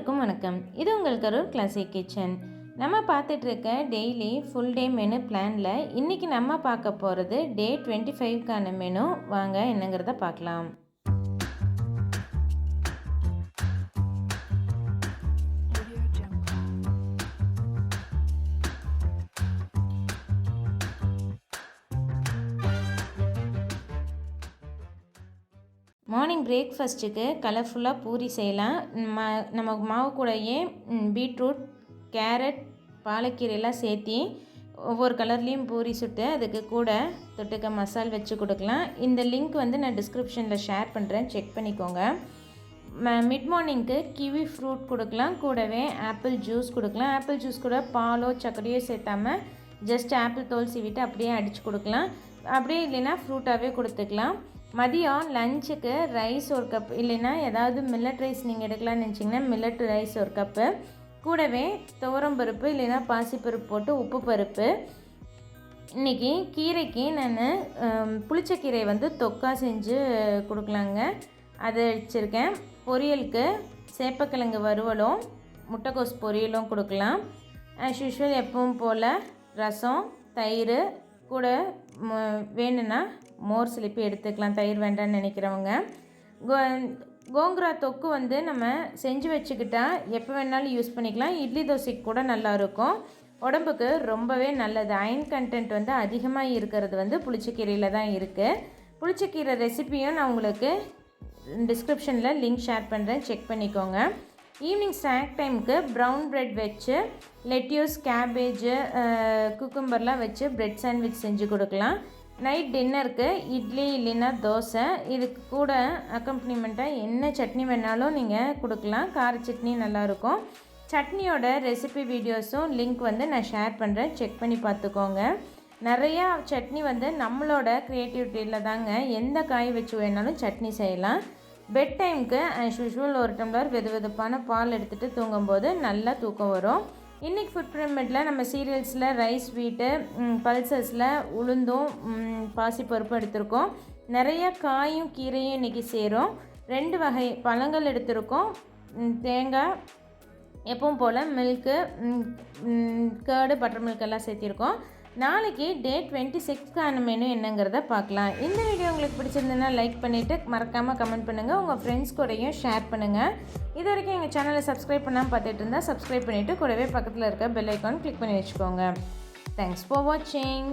எல்லோருக்கும் வணக்கம். இது உங்கள் கரூர் கிளாசிக் கிச்சன். நம்ம பார்த்துட்டு இருக்க டெய்லி ஃபுல் டே மெனு பிளானில் இன்றைக்கி நம்ம பார்க்க போகிறது டே 25க்கான மெனு. வாங்க என்னங்கிறத பார்க்கலாம். மார்னிங் பிரேக்ஃபாஸ்ட்டுக்கு கலர்ஃபுல்லாக பூரி செய்யலாம். நம்ம மாவு கூடயே பீட்ரூட், கேரட், பாலக்கீரையெல்லாம் சேர்த்தி ஒவ்வொரு கலர்லேயும் பூரி சுட்டு அதுக்கு கூட தொட்டுக்க மசால் வச்சு கொடுக்கலாம். இந்த லிங்க் நான் டிஸ்கிரிப்ஷனில் ஷேர் பண்ணுறேன், செக் பண்ணிக்கோங்க. மிட் மார்னிங்க்கு கிவி ஃப்ரூட் கொடுக்கலாம், கூடவே ஆப்பிள் ஜூஸ் கொடுக்கலாம். ஆப்பிள் ஜூஸ் கூட பாலோ சர்க்கரையோ சேர்த்தாமல் ஜஸ்ட் ஆப்பிள் தோல் சீவிட்டு அப்படியே அடித்து கொடுக்கலாம். அப்படியே இல்லைன்னா ஃப்ரூட்டாகவே கொடுத்துக்கலாம். மதியம் லஞ்சுக்கு ரைஸ் ஒரு கப், இல்லைன்னா ஏதாவது மில்லட் ரைஸ் நீங்கள் எடுக்கலாம்னு நினச்சிங்கன்னா மில்லட் ரைஸ் ஒரு கப்பு, கூடவே துவரம் பருப்பு இல்லைன்னா பாசிப்பருப்பு போட்டு உப்பு பருப்பு. இன்றைக்கி கீரைக்கு நான் புளிச்சக்கீரை தொக்கா செஞ்சு கொடுக்கலாங்க, அதை வச்சுருக்கேன். பொரியலுக்கு சேப்பக்கிழங்கு வறுவலும் முட்டைக்கோஸ் பொரியலும் கொடுக்கலாம். ஆஸ் யூஷுவல் எப்பவும் போல் ரசம், தயிர், கூட வேணும்னா மோர் சிலிப்பி எடுத்துக்கலாம், தயிர் வேண்டான்னு நினைக்கிறவங்க. கோங்குரா தொக்கு நம்ம செஞ்சு வச்சுக்கிட்டா எப்போ வேணாலும் யூஸ் பண்ணிக்கலாம். இட்லி தோசைக்கு கூட நல்லாயிருக்கும், உடம்புக்கு ரொம்பவே நல்லது. அயன் கண்டென்ட் அதிகமாக இருக்கிறது புளிச்சக்கீரையில் தான் இருக்குது. புளிச்சக்கீரை ரெசிப்பியும் நான் உங்களுக்கு டிஸ்கிரிப்ஷனில் லிங்க் ஷேர் பண்ணுறேன், செக் பண்ணிக்கோங்க. ஈவினிங் ஸ்நாக் டைமுக்கு ப்ரௌன் ப்ரெட் வச்சு லெட்யூஸ், கேபேஜு, குக்கும்பர்லாம் வச்சு ப்ரெட் சாண்ட்விச் செஞ்சு கொடுக்கலாம். நைட் டின்னருக்கு இட்லி இல்லைன்னா தோசை, இதுக்கு கூட அக்கம்பனிமெண்ட்டாக என்ன சட்னி வேணாலும் நீங்கள் கொடுக்கலாம். கார சட்னி நல்லாயிருக்கும். சட்னியோட ரெசிபி வீடியோஸும் லிங்க் நான் ஷேர் பண்ணுறேன், செக் பண்ணி பார்த்துக்கோங்க. நிறையா சட்னி நம்மளோட க்ரியேட்டிவிட்டியில் தாங்க, எந்த காய் வச்சு வேணாலும் சட்னி செய்யலாம். பெட் டைமுக்கு ஆஸ் யூஷுவல் ஒரு டம்ளர் வெதுவெதுப்பான பால் எடுத்துகிட்டு தூங்கும்போது நல்லா தூக்கம் வரும். இன்றைக்கி ஃபுட் பிரமிடில் நம்ம சீரியல்ஸில் ரைஸ், வீட்டு, பல்சஸில் உளுந்தும் பாசிப்பருப்பும் எடுத்திருக்கோம். நிறைய காயும் கீரையும் இன்றைக்கி சேரும். 2 வகை பழங்கள் எடுத்திருக்கோம். தேங்காய், எப்பவும் போல் மில்க்கு, கேர்டு, பட்டர் மில்க் எல்லாம் சேர்த்திருக்கோம். நாளைக்கு டே 26க்கான மெனு என்னங்கிறத பார்க்கலாம். இந்த வீடியோ உங்களுக்கு பிடிச்சிருந்ததுன்னா லைக் பண்ணிவிட்டு மறக்காமல் கமெண்ட் பண்ணுங்கள், உங்கள் ஃப்ரெண்ட்ஸ் கூடயும் ஷேர் பண்ணுங்கள். இது வரைக்கும் எங்கள் சேனலை சப்ஸ்கிரைப் பண்ணாமல் பார்த்துட்டு இருந்தால் சப்ஸ்கிரைப் பண்ணிவிட்டு கூடவே பக்கத்தில் இருக்க பெல் ஐக்கான் கிளிக் பண்ணி வச்சுக்கோங்க. தேங்க்ஸ் ஃபார் வாட்சிங்.